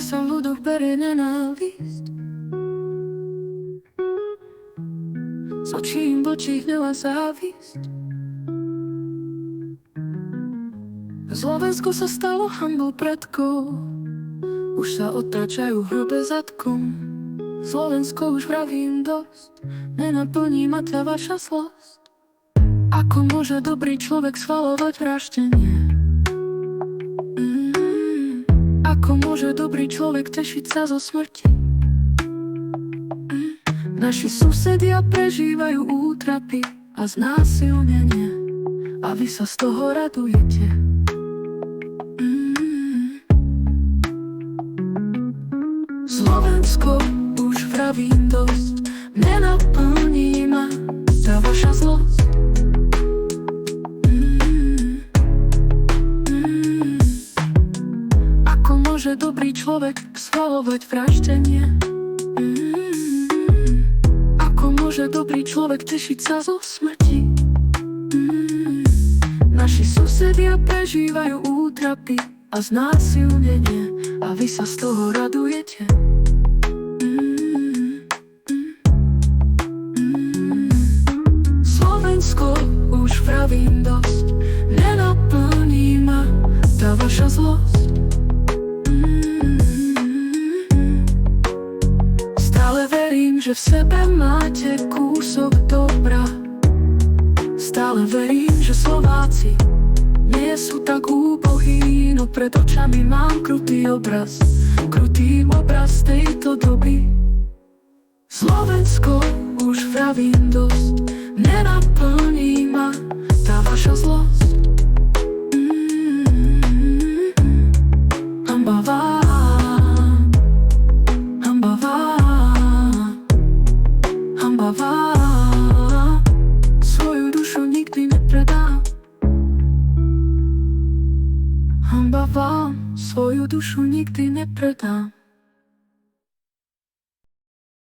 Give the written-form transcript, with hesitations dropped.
sa v ľuďoch berie nenávisť. Z očí im bočí hnev a závisť. Slovensko sa stalo hanbou predkov, už sa otáčajú hrobe zadkom. Slovensko už vravím dosť, nenaplní ma tá vaša zlosť. Ako môže dobrý človek schvaľovať vraždenie? Ako môže dobrý človek tešiť sa zo smrti? Naši susedia prežívajú útrapy a znásilnenie, a vy sa z toho radujete. Slovensko, už vravím dosť, nenaplní ma tá vaša zlosť. Ako môže dobrý človek schvaľovať vraždenie? Ako môže dobrý človek tešiť sa zo smrti? Naši susedia prežívajú útrapy a znásilnenie, a vy sa z toho radujete. Slovensko, už vravím dosť, nenaplní ma tá vaša zlosť. Stále verím, že v sebe máte kúsok dobra. Stále verím, že Slováci nie sú tak úbohí, no pred očami mám krutý obraz tejto doby. Slovensko, už vravím dosť, nenaplní ma tá vaša zlosť. Hanba vám, hanba vám, hanba vám, svoju dušu nikdy nepredám. Hanba vám, svoju dušu nikdy nepredám.